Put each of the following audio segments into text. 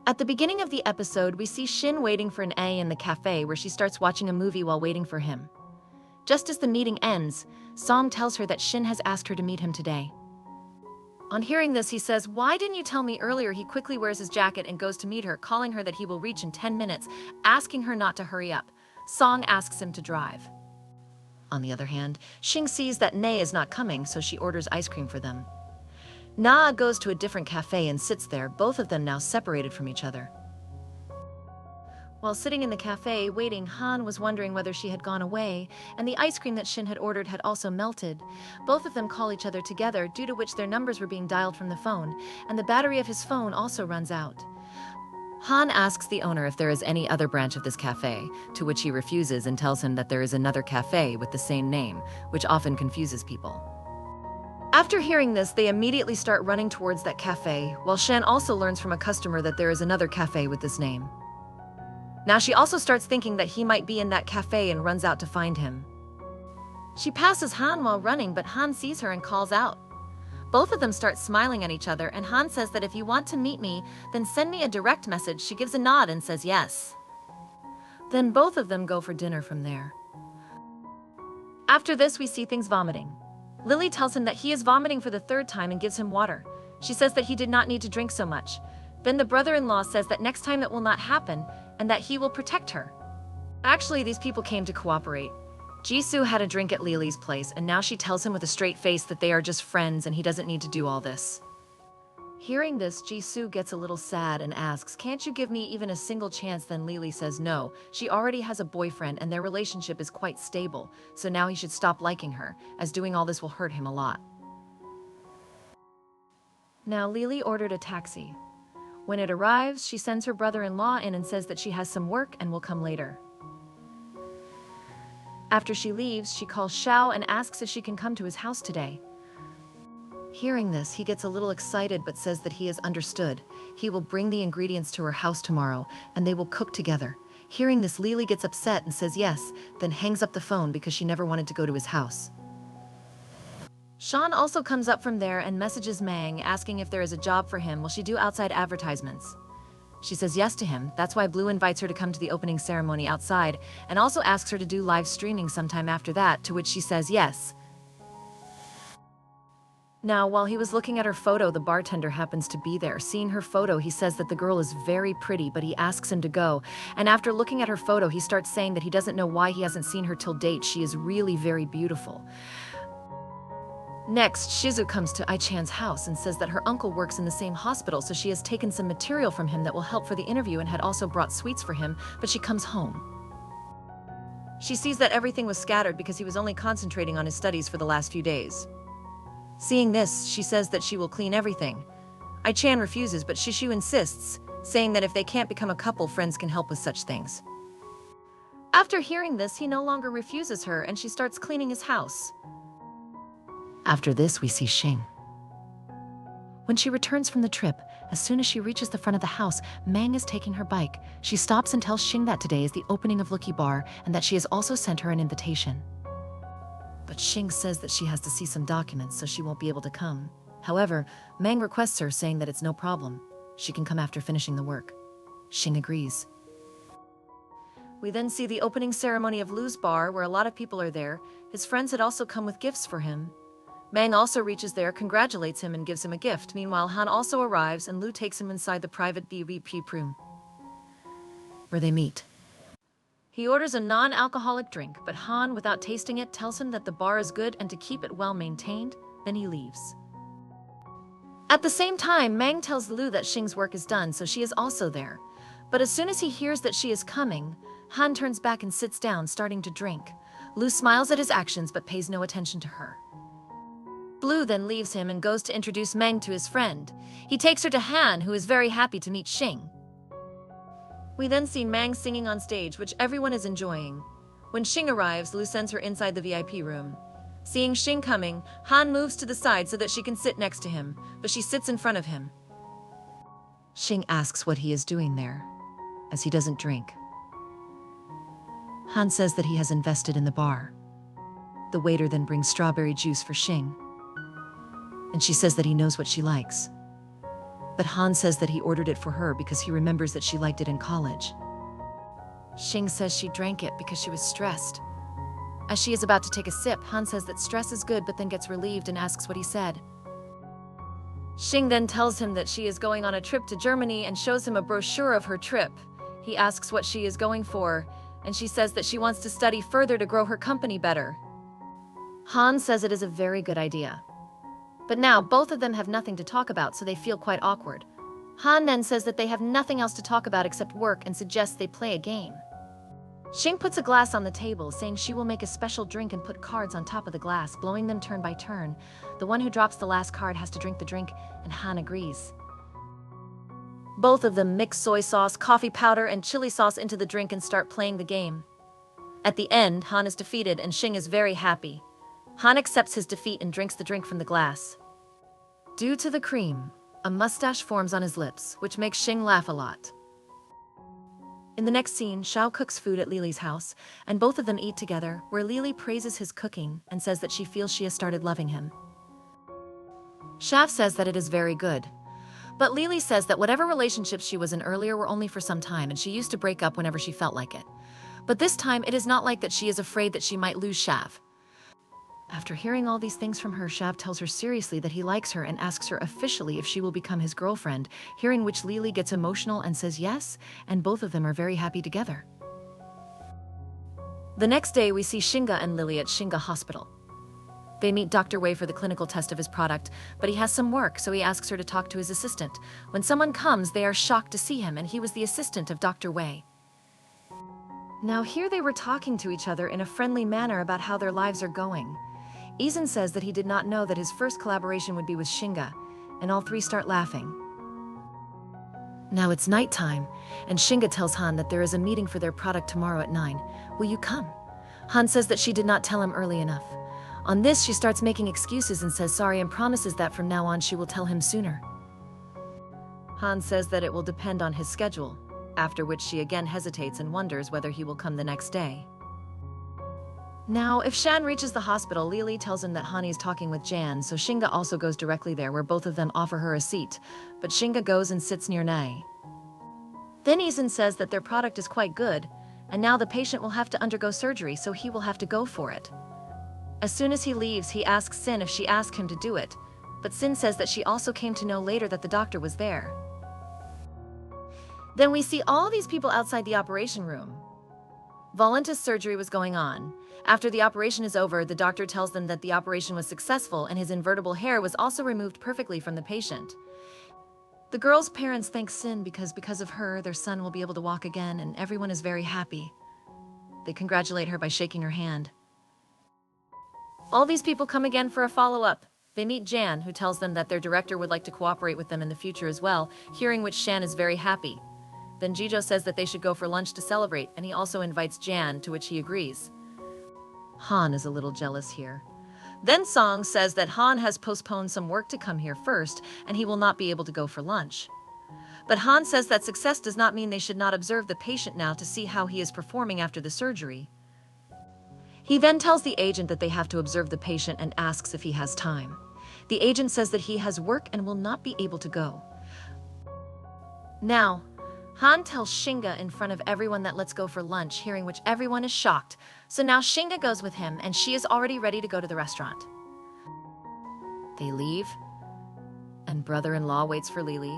At the beginning of the episode, we see Shin waiting for an A in the cafe where she starts watching a movie while waiting for him. Just as the meeting ends, Song tells her that Shin has asked her to meet him today. On hearing this, he says, "Why didn't you tell me earlier?" He quickly wears his jacket and goes to meet her, calling her that he will reach in 10 minutes, asking her not to hurry up. Song asks him to drive. On the other hand, Shing sees that Nae is not coming, so she orders ice cream for them. Na goes to a different cafe and sits there, both of them now separated from each other. While sitting in the cafe waiting, Han was wondering whether she had gone away, and the ice cream that Shin had ordered had also melted. Both of them call each other together, due to which their numbers were being dialed from the phone, and the battery of his phone also runs out. Han asks the owner if there is any other branch of this cafe, to which he refuses and tells him that there is another cafe with the same name, which often confuses people. After hearing this, they immediately start running towards that cafe, while Shen also learns from a customer that there is another cafe with this name. Now she also starts thinking that he might be in that cafe and runs out to find him. She passes Han while running, but Han sees her and calls out. Both of them start smiling at each other, and Han says that if you want to meet me, then send me a direct message. She gives a nod and says yes. Then both of them go for dinner from there. After this, we see things vomiting. Lily tells him that he is vomiting for the third time and gives him water. She says that he did not need to drink so much. Ben, the brother-in-law, says that next time it will not happen and that he will protect her. Actually, these people came to cooperate. Jisoo had a drink at Lily's place, and now she tells him with a straight face that they are just friends and he doesn't need to do all this. Hearing this, Jisoo gets a little sad and asks, "Can't you give me even a single chance?" Then Lily says no, she already has a boyfriend and their relationship is quite stable, so now he should stop liking her, as doing all this will hurt him a lot. Now Lily ordered a taxi. When it arrives, she sends her brother-in-law in and says that she has some work and will come later. After she leaves, she calls Xiao and asks if she can come to his house today. Hearing this, he gets a little excited but says that he has understood. He will bring the ingredients to her house tomorrow and they will cook together. Hearing this, Lily gets upset and says yes, then hangs up the phone because she never wanted to go to his house. Sean also comes up from there and messages Mang asking if there is a job for him. Will she do outside advertisements? She says yes to him. That's why Blue invites her to come to the opening ceremony outside and also asks her to do live streaming sometime after that, to which she says yes. Now, while he was looking at her photo, the bartender happens to be there. Seeing her photo, he says that the girl is very pretty, but he asks him to go. And after looking at her photo, he starts saying that he doesn't know why he hasn't seen her till date. She is really very beautiful. Next, Shizu comes to Ai-chan's house and says that her uncle works in the same hospital, so she has taken some material from him that will help for the interview and had also brought sweets for him, but she comes home. She sees that everything was scattered because he was only concentrating on his studies for the last few days. Seeing this, she says that she will clean everything. Ai-chan refuses, but Shishu insists, saying that if they can't become a couple, friends can help with such things. After hearing this, he no longer refuses her and she starts cleaning his house. After this, we see Xing. When she returns from the trip, as soon as she reaches the front of the house, Mang is taking her bike. She stops and tells Xing that today is the opening of Lucky Bar and that she has also sent her an invitation. But Xing says that she has to see some documents, so she won't be able to come. However, Mang requests her, saying that it's no problem. She can come after finishing the work. Xing agrees. We then see the opening ceremony of Lu's bar, where a lot of people are there. His friends had also come with gifts for him. Mang also reaches there, congratulates him, and gives him a gift. Meanwhile, Han also arrives, and Lu takes him inside the private VIP room, where they meet. He orders a non-alcoholic drink, but Han, without tasting it, tells him that the bar is good and to keep it well maintained. Then he leaves. At the same time, Mang tells Lu that Xing's work is done, so she is also there. But as soon as he hears that she is coming, Han turns back and sits down, starting to drink. Lu smiles at his actions but pays no attention to her. Blue then leaves him and goes to introduce Meng to his friend. He takes her to Han, who is very happy to meet Xing. We then see Mang singing on stage, which everyone is enjoying. When Xing arrives, Lu sends her inside the VIP room. Seeing Xing coming, Han moves to the side so that she can sit next to him, but she sits in front of him. Xing asks what he is doing there, as he doesn't drink. Han says that he has invested in the bar. The waiter then brings strawberry juice for Xing. and she says that he knows what she likes. But Han says that he ordered it for her because he remembers that she liked it in college. Xing says she drank it because she was stressed. As she is about to take a sip, Han says that stress is good but then gets relieved and asks what he said. Xing then tells him that she is going on a trip to Germany and shows him a brochure of her trip. He asks what she is going for, and she says that she wants to study further to grow her company better. Han says it is a very good idea. But now both of them have nothing to talk about, so they feel quite awkward. Han then says that they have nothing else to talk about except work and suggests they play a game. Xing puts a glass on the table, saying she will make a special drink and put cards on top of the glass, blowing them turn by turn. The one who drops the last card has to drink the drink, and Han agrees. Both of them mix soy sauce, coffee powder, and chili sauce into the drink and start playing the game. At the end, Han is defeated and Xing is very happy. Han accepts his defeat and drinks the drink from the glass. Due to the cream, a mustache forms on his lips, which makes Xing laugh a lot. In the next scene, Xiao cooks food at Lily's house, and both of them eat together, where Lily praises his cooking and says that she feels she has started loving him. Xiao says that it is very good. But Lily says that whatever relationships she was in earlier were only for some time and she used to break up whenever she felt like it. But this time, it is not like that she is afraid that she might lose Xiao. After hearing all these things from her, Xiao tells her seriously that he likes her and asks her officially if she will become his girlfriend, hearing which Lily gets emotional and says yes, and both of them are very happy together. The next day, we see Xinga and Lily at Xinga Hospital. They meet Dr. Wei for the clinical test of his product, but he has some work, so he asks her to talk to his assistant. When someone comes, they are shocked to see him, and he was the assistant of Dr. Wei. Now here they were talking to each other in a friendly manner about how their lives are going. Izan says that he did not know that his first collaboration would be with Xinga, and all three start laughing. Now it's nighttime, and Xinga tells Han that there is a meeting for their product tomorrow at 9. Will you come? Han says that she did not tell him early enough. On this, she starts making excuses and says sorry and promises that from now on she will tell him sooner. Han says that it will depend on his schedule, after which she again hesitates and wonders whether he will come the next day. Now, if Shan reaches the hospital, Lily tells him that Hani is talking with Jan, so Xinga also goes directly there, where both of them offer her a seat, but Xinga goes and sits near Nai. Then Izan says that their product is quite good, and now the patient will have to undergo surgery, so he will have to go for it. As soon as he leaves, he asks Sin if she asked him to do it, but Sin says that she also came to know later that the doctor was there. Then we see all these people outside the operation room. Volunta's surgery was going on. After the operation is over, the doctor tells them that the operation was successful and his invertible hair was also removed perfectly from the patient. The girl's parents thank Sin because of her, their son will be able to walk again, and everyone is very happy. They congratulate her by shaking her hand. All these people come again for a follow-up. They meet Jan, who tells them that their director would like to cooperate with them in the future as well, hearing which Shan is very happy. Then Jijo says that they should go for lunch to celebrate, and he also invites Jan, to which he agrees. Han is a little jealous here. Then Song says that Han has postponed some work to come here first, and he will not be able to go for lunch. But Han says that success does not mean they should not observe the patient now to see how he is performing after the surgery. He then tells the agent that they have to observe the patient and asks if he has time. The agent says that he has work and will not be able to go. Now, Han tells Xinga in front of everyone that let's go for lunch, hearing which everyone is shocked. So now Xinga goes with him and she is already ready to go to the restaurant. They leave, and brother-in-law waits for Lily,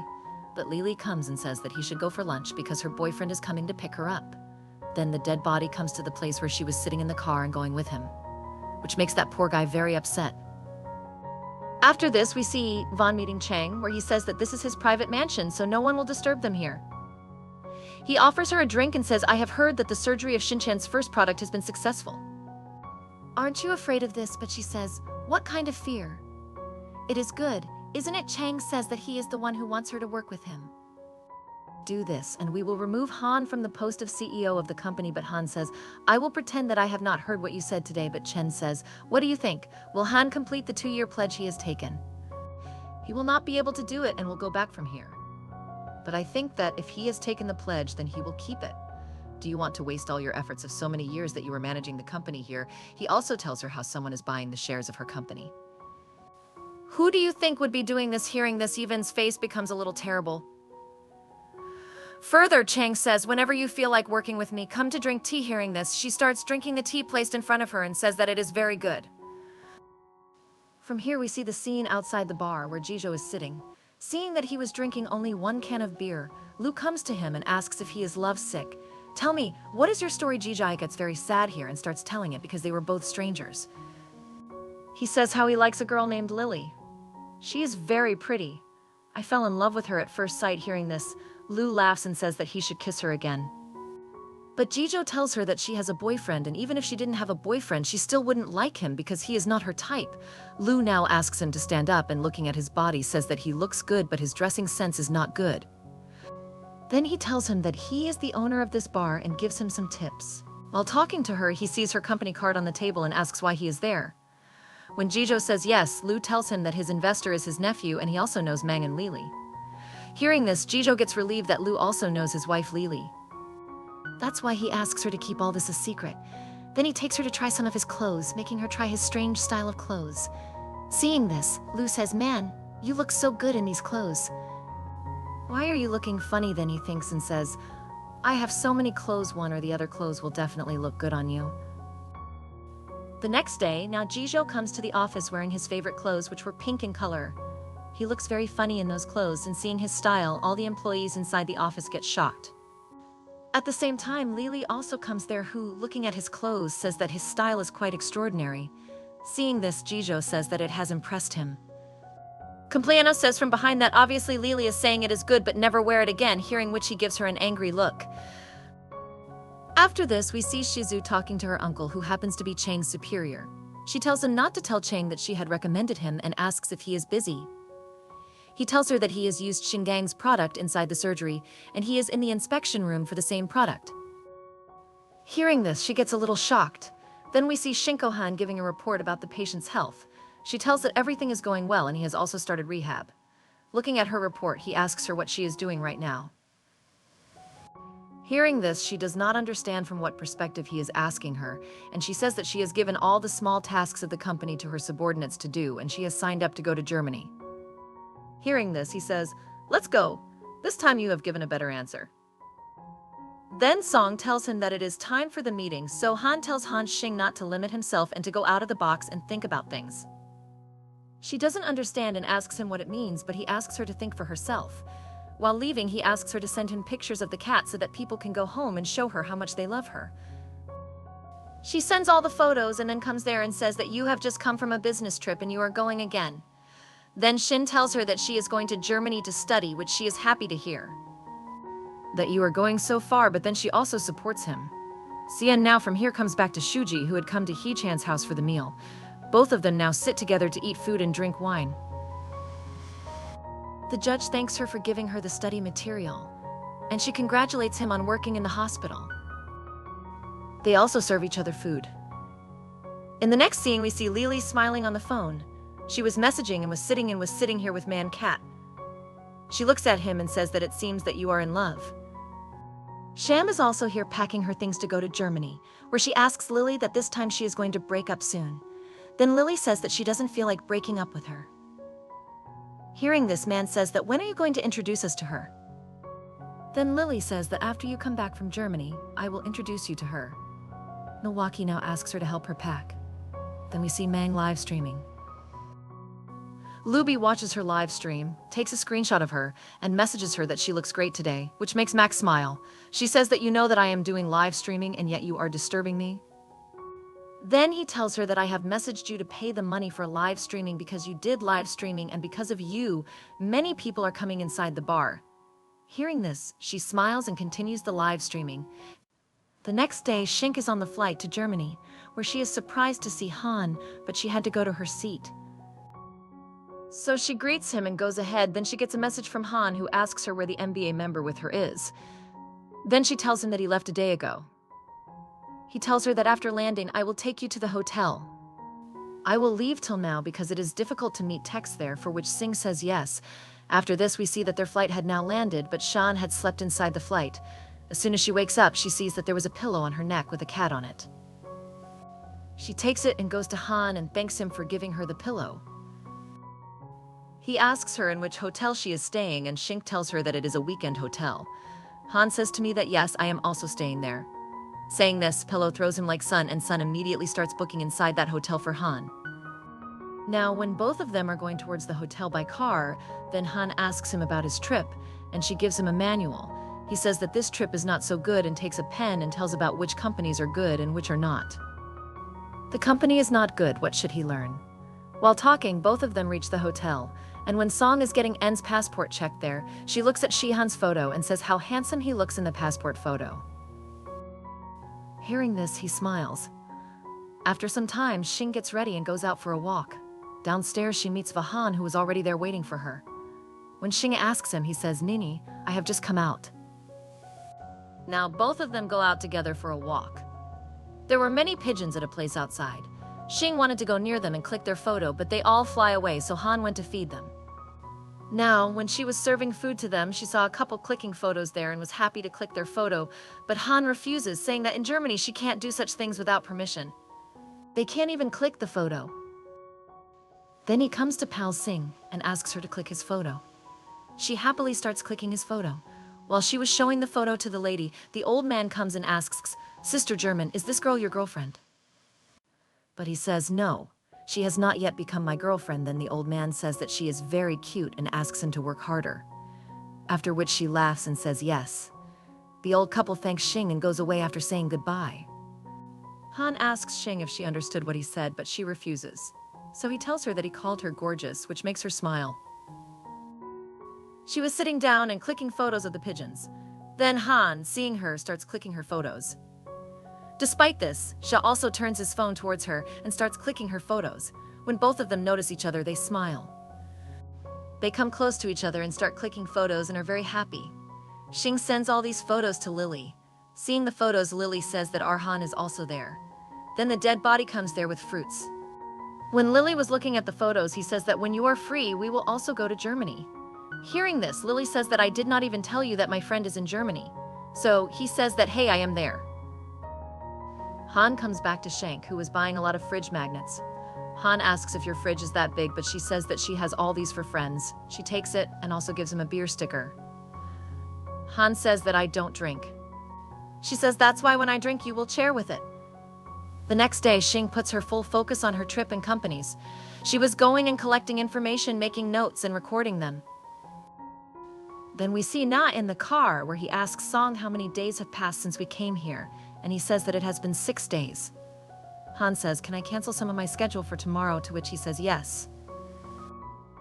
but Lily comes and says that he should go for lunch because her boyfriend is coming to pick her up. Then the dead body comes to the place where she was sitting in the car and going with him, which makes that poor guy very upset. After this, we see Vaughn meeting Chang, where he says that this is his private mansion, so no one will disturb them here. He offers her a drink and says, I have heard that the surgery of Shinchan's first product has been successful. Aren't you afraid of this? But she says, what kind of fear? It is good, isn't it? Chang says that he is the one who wants her to work with him. Do this, and we will remove Han from the post of CEO of the company, but Han says, I will pretend that I have not heard what you said today, but Chen says, what do you think? Will Han complete the 2-year pledge he has taken? He will not be able to do it and will go back from here. But I think that if he has taken the pledge, then he will keep it. Do you want to waste all your efforts of so many years that you were managing the company here? He also tells her how someone is buying the shares of her company. Who do you think would be doing this? Hearing this, Evan's face becomes a little terrible. Further, Chang says, whenever you feel like working with me, come to drink tea. Hearing this, she starts drinking the tea placed in front of her and says that it is very good. From here we see the scene outside the bar where Jizho is sitting. Seeing that he was drinking only 1 can of beer, Lu comes to him and asks if he is lovesick. Tell me, what is your story? Jizho gets very sad here and starts telling it because they were both strangers. He says how he likes a girl named Lily. She is very pretty. I fell in love with her at first sight. Hearing this, Lu laughs and says that he should kiss her again. But Jizho tells her that she has a boyfriend, and even if she didn't have a boyfriend, she still wouldn't like him because he is not her type. Lu now asks him to stand up and, looking at his body, says that he looks good but his dressing sense is not good. Then he tells him that he is the owner of this bar and gives him some tips. While talking to her, he sees her company card on the table and asks why he is there. When Jizho says yes, Lu tells him that his investor is his nephew and he also knows Mang and Lily. Hearing this, Jizho gets relieved that Lu also knows his wife Lily. That's why he asks her to keep all this a secret. Then he takes her to try some of his clothes, making her try his strange style of clothes. Seeing this, Lu says, "Man, you look so good in these clothes." "Why are you looking funny?" Then he thinks and says, "I have so many clothes, one or the other clothes will definitely look good on you." The next day, now Jizho comes to the office wearing his favorite clothes, which were pink in color. He looks very funny in those clothes, and seeing his style, all the employees inside the office get shocked. At the same time, Lily also comes there who, looking at his clothes, says that his style is quite extraordinary. Seeing this, Jizho says that it has impressed him. Compliano says from behind that obviously Lily is saying it is good but never wear it again, hearing which he gives her an angry look. After this, we see Shizu talking to her uncle, who happens to be Chang's superior. She tells him not to tell Chang that she had recommended him and asks if he is busy. He tells her that he has used Shingang's product inside the surgery, and he is in the inspection room for the same product. Hearing this, she gets a little shocked. Then we see Shinko-han giving a report about the patient's health. She tells that everything is going well and he has also started rehab. Looking at her report, he asks her what she is doing right now. Hearing this, she does not understand from what perspective he is asking her, and she says that she has given all the small tasks of the company to her subordinates to do, and she has signed up to go to Germany. Hearing this, he says, "Let's go. This time you have given a better answer." Then Song tells him that it is time for the meeting, so Han tells Han Xing not to limit himself and to go out of the box and think about things. She doesn't understand and asks him what it means, but he asks her to think for herself. While leaving, he asks her to send him pictures of the cat so that people can go home and show her how much they love her. She sends all the photos and then comes there and says that you have just come from a business trip and you are going again. Then Shin tells her that she is going to Germany to study, which she is happy to hear. That you are going so far, but then she also supports him. Xian now from here comes back to Shuji, who had come to Hee-chan's house for the meal. Both of them now sit together to eat food and drink wine. The judge thanks her for giving her the study material, and she congratulates him on working in the hospital. They also serve each other food. In the next scene, we see Lily smiling on the phone. She was messaging and was sitting here with Man Cat. She looks at him and says that it seems that you are in love. Sham is also here packing her things to go to Germany, where she asks Lily that this time she is going to break up soon. Then Lily says that she doesn't feel like breaking up with her. Hearing this, Man says that when are you going to introduce us to her? Then Lily says that after you come back from Germany, I will introduce you to her. Milwaukee now asks her to help her pack. Then we see Mang live streaming. Luby watches her live stream, takes a screenshot of her, and messages her that she looks great today, which makes Max smile. She says that you know that I am doing live streaming and yet you are disturbing me. Then he tells her that I have messaged you to pay the money for live streaming because you did live streaming, and because of you, many people are coming inside the bar. Hearing this, she smiles and continues the live streaming. The next day, Shink is on the flight to Germany, where she is surprised to see Han, but she had to go to her seat. So she greets him and goes ahead. Then she gets a message from Han, who asks her where the MBA member with her is. Then she tells him that he left a day ago. He tells her that after landing, I will take you to the hotel. I will leave till now because it is difficult to meet Tex there, for which Singh says yes. After this, we see that their flight had now landed, but Shan had slept inside the flight. As soon as she wakes up, she sees that there was a pillow on her neck with a cat on it. She takes it and goes to Han and thanks him for giving her the pillow. He asks her in which hotel she is staying, and Shink tells her that it is a weekend hotel. Han says to me that yes, I am also staying there. Saying this, Pillow throws him like Sun, and Sun immediately starts booking inside that hotel for Han. Now, when both of them are going towards the hotel by car, then Han asks him about his trip, and she gives him a manual. He says that this trip is not so good and takes a pen and tells about which companies are good and which are not. The company is not good, what should he learn? While talking, both of them reach the hotel, and when Song is getting N's passport checked there, she looks at Shihan's photo and says how handsome he looks in the passport photo. Hearing this, he smiles. After some time, Shing gets ready and goes out for a walk. Downstairs, she meets Vahan, who is already there waiting for her. When Shing asks him, he says, "Nini, I have just come out." Now, both of them go out together for a walk. There were many pigeons at a place outside. Shing wanted to go near them and click their photo, but they all fly away, so Han went to feed them. Now, when she was serving food to them, she saw a couple clicking photos there and was happy to click their photo, but Han refuses, saying that in Germany she can't do such things without permission. They can't even click the photo. Then he comes to Pal Singh and asks her to click his photo. She happily starts clicking his photo. While she was showing the photo to the lady, the old man comes and asks, "Sister German, is this girl your girlfriend?" But he says no. She has not yet become my girlfriend. Then the old man says that she is very cute and asks him to work harder. After which she laughs and says yes. The old couple thanks Shing and goes away after saying goodbye. Han asks Shing if she understood what he said, but she refuses. So he tells her that he called her gorgeous, which makes her smile. She was sitting down and clicking photos of the pigeons. Then Han, seeing her, starts clicking her photos. Despite this, Sha also turns his phone towards her and starts clicking her photos. When both of them notice each other, they smile. They come close to each other and start clicking photos and are very happy. Shing sends all these photos to Lily. Seeing the photos, Lily says that Arhan is also there. Then the dead body comes there with fruits. When Lily was looking at the photos, he says that when you are free, we will also go to Germany. Hearing this, Lily says that I did not even tell you that my friend is in Germany. So he says that, hey, I am there. Han comes back to Shank, who is buying a lot of fridge magnets. Han asks if your fridge is that big, but she says that she has all these for friends. She takes it and also gives him a beer sticker. Han says that I don't drink. She says that's why when I drink you will share with it. The next day, Shing puts her full focus on her trip and companies. She was going and collecting information, making notes and recording them. Then we see Na in the car, where he asks Song how many days have passed since we came here, and he says that it has been 6 days. Han says, "Can I cancel some of my schedule for tomorrow?" To which he says yes.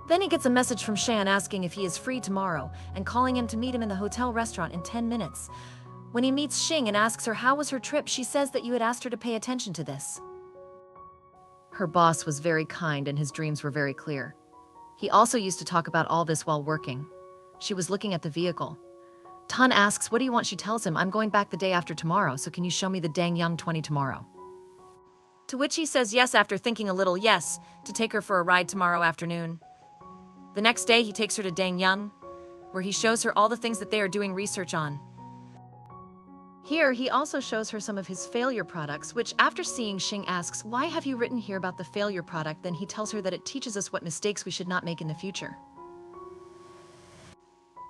Then he gets a message from Shan asking if he is free tomorrow and calling him to meet him in the hotel restaurant in 10 minutes. When he meets Shing and asks her how was her trip, she says that you had asked her to pay attention to this. Her boss was very kind and his dreams were very clear. He also used to talk about all this while working. She was looking at the vehicle. Tan asks, "What do you want?" She tells him, "I'm going back the day after tomorrow, so can you show me the Dang Young 20 tomorrow?" To which he says yes after thinking a little, yes, to take her for a ride tomorrow afternoon. The next day he takes her to Dang Young, where he shows her all the things that they are doing research on. Here he also shows her some of his failure products, which after seeing Shing asks, "Why have you written here about the failure product?" Then he tells her that it teaches us what mistakes we should not make in the future.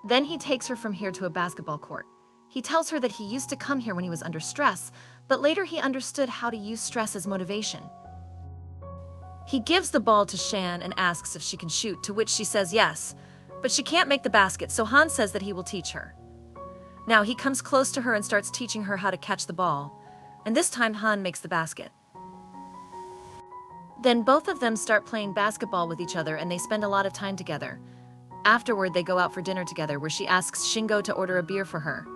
Then he takes her from here to a basketball court. He tells her that he used to come here when he was under stress, but later he understood how to use stress as motivation. He gives the ball to Shan and asks if she can shoot, to which she says yes, but she can't make the basket, so Han says that he will teach her. Now he comes close to her and starts teaching her how to catch the ball, and this time Han makes the basket. Then both of them start playing basketball with each other and they spend a lot of time together. Afterward, they go out for dinner together, where she asks Shingo to order a beer for her.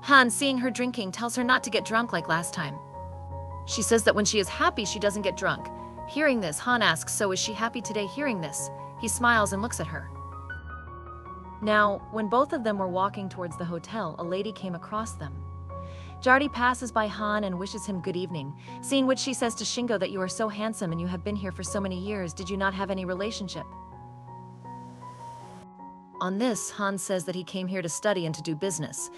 Han, seeing her drinking, tells her not to get drunk like last time. She says that when she is happy, she doesn't get drunk. Hearing this, Han asks, "So is she happy today?" Hearing this, he smiles and looks at her. Now, when both of them were walking towards the hotel, a lady came across them. Jardy passes by Han and wishes him good evening, seeing which she says to Shingo that you are so handsome and you have been here for so many years. Did you not have any relationship? On this, Han says that he came here to study and to do business.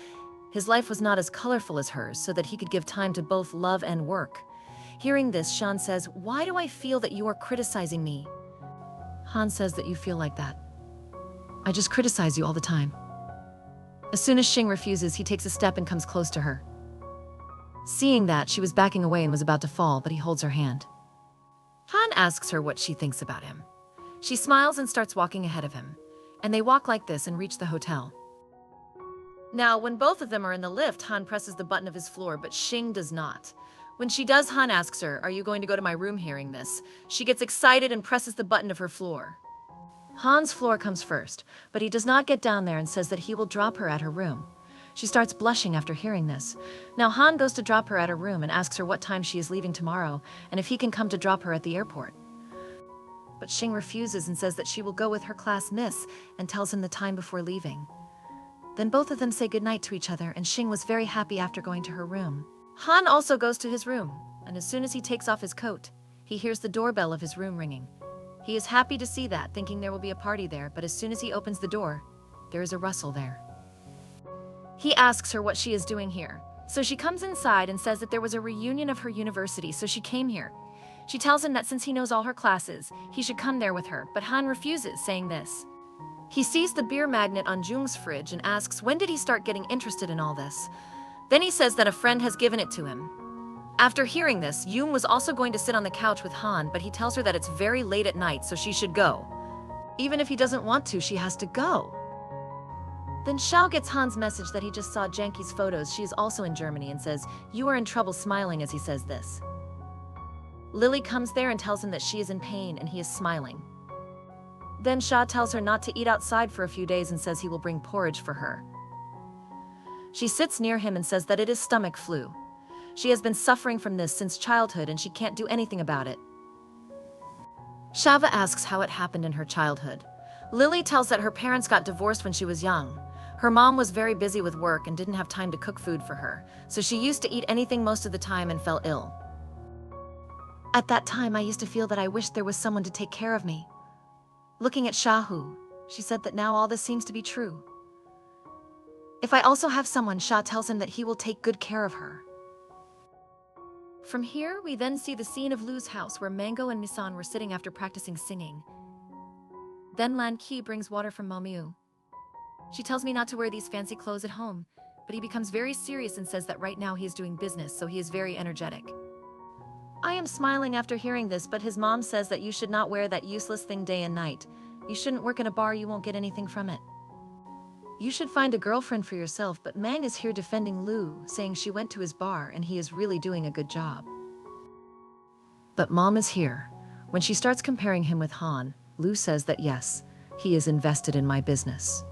His life was not as colorful as hers, so that he could give time to both love and work. Hearing this, Shan says, "Why do I feel that you are criticizing me?" Han says that you feel like that. I just criticize you all the time. As soon as Xing refuses, he takes a step and comes close to her. Seeing that, she was backing away and was about to fall, but he holds her hand. Han asks her what she thinks about him. She smiles and starts walking ahead of him, and they walk like this and reach the hotel. Now, when both of them are in the lift, Han presses the button of his floor, but Xing does not. When she does, Han asks her, "Are you going to go to my room?" Hearing this, she gets excited and presses the button of her floor. Han's floor comes first, but he does not get down there and says that he will drop her at her room. She starts blushing after hearing this. Now Han goes to drop her at her room and asks her what time she is leaving tomorrow and if he can come to drop her at the airport. But Xing refuses and says that she will go with her class miss and tells him the time before leaving. Then both of them say goodnight to each other, and Xing was very happy after going to her room. Han also goes to his room, and as soon as he takes off his coat, he hears the doorbell of his room ringing. He is happy to see that, thinking there will be a party there, but as soon as he opens the door, there is a rustle there. He asks her what she is doing here, so she comes inside and says that there was a reunion of her university, so she came here. She tells him that since he knows all her classes, he should come there with her, but Han refuses, saying this. He sees the beer magnet on Jung's fridge and asks when did he start getting interested in all this. Then he says that a friend has given it to him. After hearing this, Jung was also going to sit on the couch with Han, but he tells her that it's very late at night, so she should go. Even if he doesn't want to, she has to go. Then Xiao gets Han's message that he just saw Janki's photos. She is also in Germany and says, "You are in trouble," smiling as he says this. Lily comes there and tells him that she is in pain and he is smiling. Then Xia tells her not to eat outside for a few days and says he will bring porridge for her. She sits near him and says that it is stomach flu. She has been suffering from this since childhood and she can't do anything about it. Shava asks how it happened in her childhood. Lily tells that her parents got divorced when she was young. Her mom was very busy with work and didn't have time to cook food for her, so she used to eat anything most of the time and fell ill. At that time, I used to feel that I wished there was someone to take care of me. Looking at Shahu, she said that now all this seems to be true. If I also have someone, Shah tells him that he will take good care of her. From here, we then see the scene of Lu's house where Mango and Misan were sitting after practicing singing. Then Lan Qi brings water from Momiu. She tells me not to wear these fancy clothes at home, but he becomes very serious and says that right now he is doing business, so he is very energetic. I am smiling after hearing this, but his mom says that you should not wear that useless thing day and night. You shouldn't work in a bar, you won't get anything from it. You should find a girlfriend for yourself, but Mang is here defending Lu, saying she went to his bar and he is really doing a good job. But Mom is here. When she starts comparing him with Han, Lu says that yes, he is invested in my business.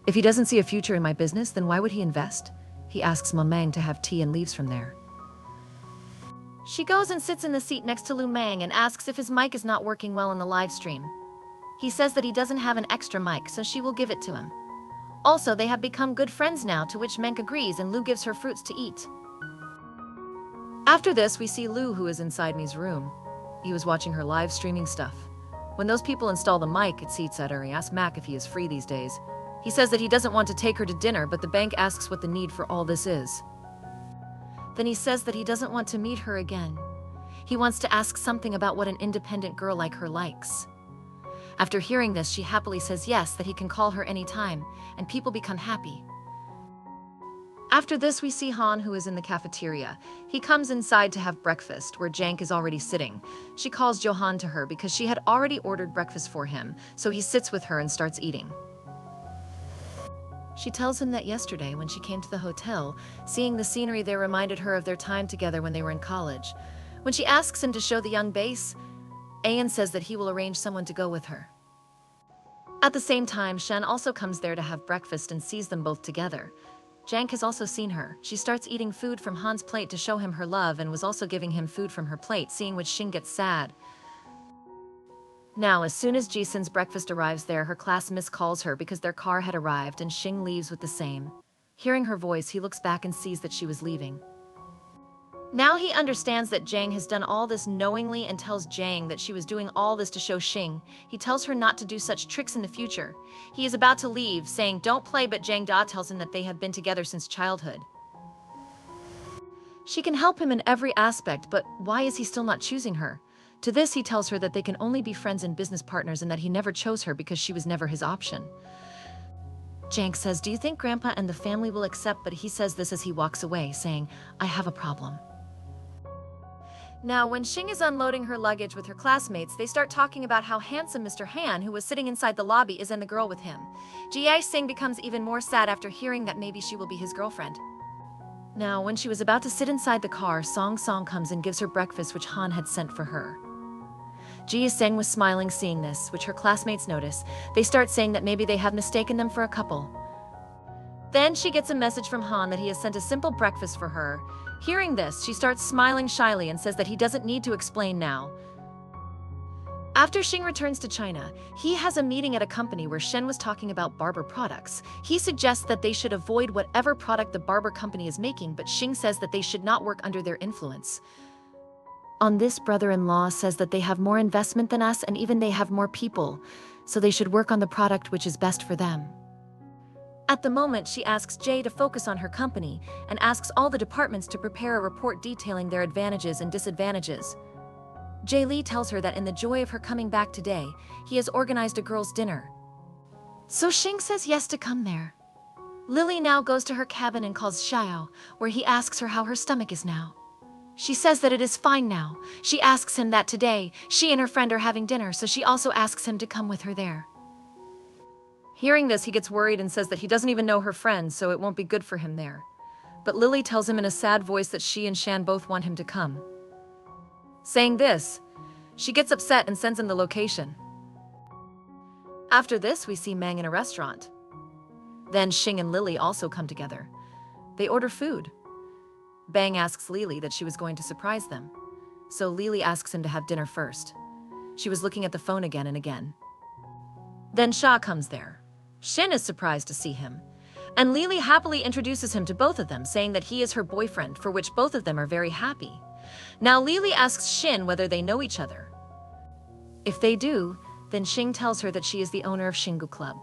If he doesn't see a future in my business, then why would he invest? He asks Mom Mang to have tea and leaves from there. She goes and sits in the seat next to Lu Mang and asks if his mic is not working well in the live stream. He says that he doesn't have an extra mic, so she will give it to him. Also, they have become good friends now, to which Menk agrees and Lu gives her fruits to eat. After this, we see Lu, who is inside Mi's room. He was watching her live streaming stuff. When those people install the mic, it seats at her. He asks Mac if he is free these days. He says that he doesn't want to take her to dinner, but the bank asks what the need for all this is. Then he says that he doesn't want to meet her again. He wants to ask something about what an independent girl like her likes. After hearing this, she happily says yes, that he can call her anytime, and people become happy. After this, we see Han, who is in the cafeteria. He comes inside to have breakfast, where Jank is already sitting. She calls Johan to her because she had already ordered breakfast for him, so he sits with her and starts eating. She tells him that yesterday, when she came to the hotel, seeing the scenery there reminded her of their time together when they were in college. When she asks him to show the young base, Ayan says that he will arrange someone to go with her. At the same time, Shen also comes there to have breakfast and sees them both together. Jank has also seen her. She starts eating food from Han's plate to show him her love and was also giving him food from her plate, seeing which Xing gets sad. Now, as soon as Jisun's breakfast arrives there, her class miss calls her because their car had arrived and Xing leaves with the same. Hearing her voice, he looks back and sees that she was leaving. Now he understands that Jang has done all this knowingly and tells Jang that she was doing all this to show Xing. He tells her not to do such tricks in the future. He is about to leave, saying don't play, but Jang Da tells him that they have been together since childhood. She can help him in every aspect, but why is he still not choosing her? To this, he tells her that they can only be friends and business partners and that he never chose her because she was never his option. Jank says, "Do you think Grandpa and the family will accept?" But he says this as he walks away, saying, "I have a problem." Now, when Xing is unloading her luggage with her classmates, they start talking about how handsome Mr. Han, who was sitting inside the lobby, is and the girl with him. Jie Xing becomes even more sad after hearing that maybe she will be his girlfriend. Now, when she was about to sit inside the car, Song Song comes and gives her breakfast which Han had sent for her. Jie Xing was smiling seeing this, which her classmates notice. They start saying that maybe they have mistaken them for a couple. Then she gets a message from Han that he has sent a simple breakfast for her. Hearing this, she starts smiling shyly and says that he doesn't need to explain now. After Xing returns to China, he has a meeting at a company where Shen was talking about barber products. He suggests that they should avoid whatever product the barber company is making, but Xing says that they should not work under their influence. On this, brother-in-law says that they have more investment than us and even they have more people, so they should work on the product which is best for them. At the moment, she asks Jay to focus on her company and asks all the departments to prepare a report detailing their advantages and disadvantages. Jay Lee tells her that in the joy of her coming back today, he has organized a girls' dinner. So Xing says yes to come there. Lily now goes to her cabin and calls Xiao, where he asks her how her stomach is now. She says that it is fine now. She asks him that today she and her friend are having dinner, so she also asks him to come with her there. Hearing this, he gets worried and says that he doesn't even know her friend, so it won't be good for him there. But Lily tells him in a sad voice that she and Shan both want him to come. Saying this, she gets upset and sends him the location. After this, we see Mang in a restaurant. Then Xing and Lily also come together. They order food. Bang asks Lily that she was going to surprise them, so Lily asks him to have dinner first. She was looking at the phone again and again. Then Sha comes there. Shin is surprised to see him, and Lily happily introduces him to both of them, saying that he is her boyfriend, for which both of them are very happy. Now Lily asks Shin whether they know each other. If they do, then Xing tells her that she is the owner of Xingu Club.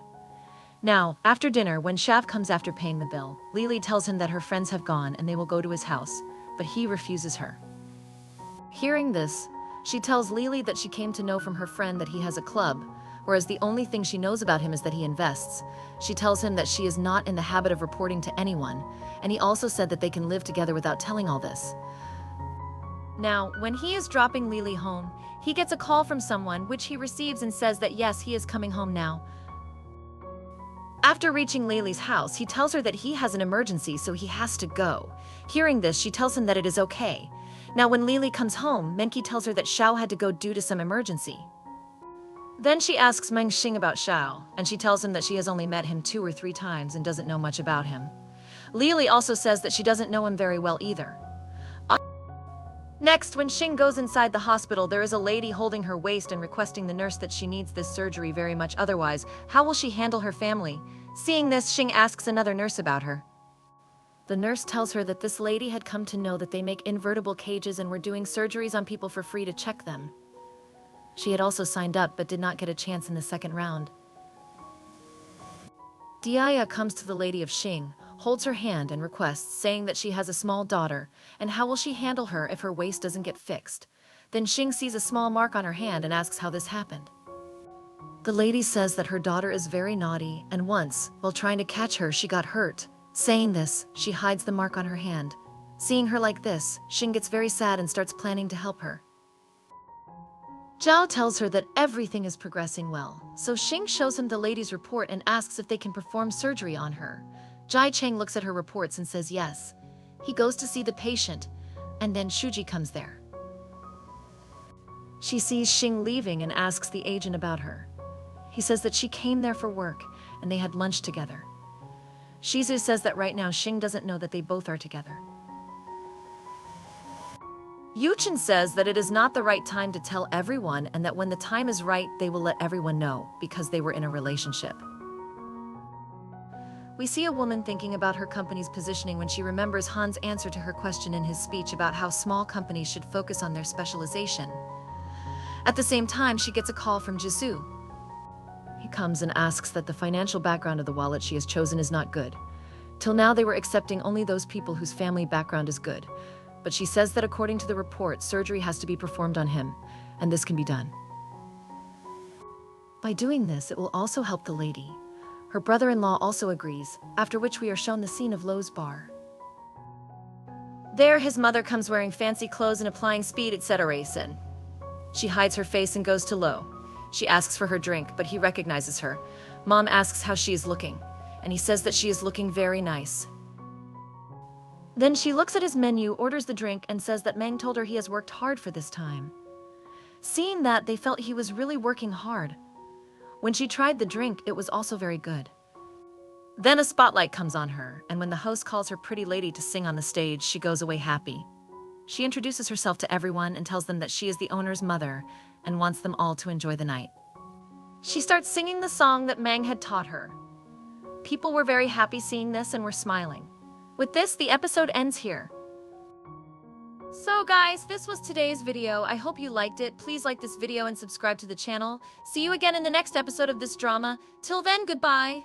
Now, after dinner, when Shav comes after paying the bill, Lily tells him that her friends have gone and they will go to his house, but he refuses her. Hearing this, she tells Lily that she came to know from her friend that he has a club, whereas the only thing she knows about him is that he invests. She tells him that she is not in the habit of reporting to anyone, and he also said that they can live together without telling all this. Now, when he is dropping Lily home, he gets a call from someone, which he receives and says that yes, he is coming home now. After reaching Lily's house, he tells her that he has an emergency, so he has to go. Hearing this, she tells him that it is okay. Now, when Lily comes home, Menki tells her that Xiao had to go due to some emergency. Then she asks Meng Xing about Xiao, and she tells him that she has only met him 2 or 3 times and doesn't know much about him. Lily also says that she doesn't know him very well either. Next, when Xing goes inside the hospital, there is a lady holding her waist and requesting the nurse that she needs this surgery very much, otherwise, how will she handle her family? Seeing this, Xing asks another nurse about her. The nurse tells her that this lady had come to know that they make invertible cages and were doing surgeries on people for free to check them. She had also signed up but did not get a chance in the second round. Diaya comes to the lady of Xing, holds her hand and requests, saying that she has a small daughter, and how will she handle her if her waist doesn't get fixed. Then Xing sees a small mark on her hand and asks how this happened. The lady says that her daughter is very naughty, and once, while trying to catch her, she got hurt. Saying this, she hides the mark on her hand. Seeing her like this, Xing gets very sad and starts planning to help her. Zhao tells her that everything is progressing well, so Xing shows him the lady's report and asks if they can perform surgery on her. Jai Cheng looks at her reports and says yes. He goes to see the patient, and then Shuji comes there. She sees Xing leaving and asks the agent about her. He says that she came there for work, and they had lunch together. Shizu says that right now Xing doesn't know that they both are together. Yuchen says that it is not the right time to tell everyone and that when the time is right, they will let everyone know because they were in a relationship. We see a woman thinking about her company's positioning when she remembers Han's answer to her question in his speech about how small companies should focus on their specialization. At the same time, she gets a call from Jisoo. He comes and asks that the financial background of the wallet she has chosen is not good. Till now, they were accepting only those people whose family background is good. But she says that according to the report, surgery has to be performed on him. and this can be done. By doing this, it will also help the lady. Her brother-in-law also agrees, after which we are shown the scene of Lo's bar. There, his mother comes wearing fancy clothes and applying speed, etc. She hides her face and goes to Lo. She asks for her drink, but he recognizes her. Mom asks how she is looking, and he says that she is looking very nice. Then she looks at his menu, orders the drink, and says that Mang told her he has worked hard for this time. Seeing that, they felt he was really working hard. When she tried the drink, it was also very good. Then a spotlight comes on her, and when the host calls her pretty lady to sing on the stage, she goes away happy. She introduces herself to everyone and tells them that she is the owner's mother and wants them all to enjoy the night. She starts singing the song that Mang had taught her. People were very happy seeing this and were smiling. With this, the episode ends here. So guys, this was today's video. I hope you liked it. Please like this video and subscribe to the channel. See you again in the next episode of this drama. Till then, goodbye.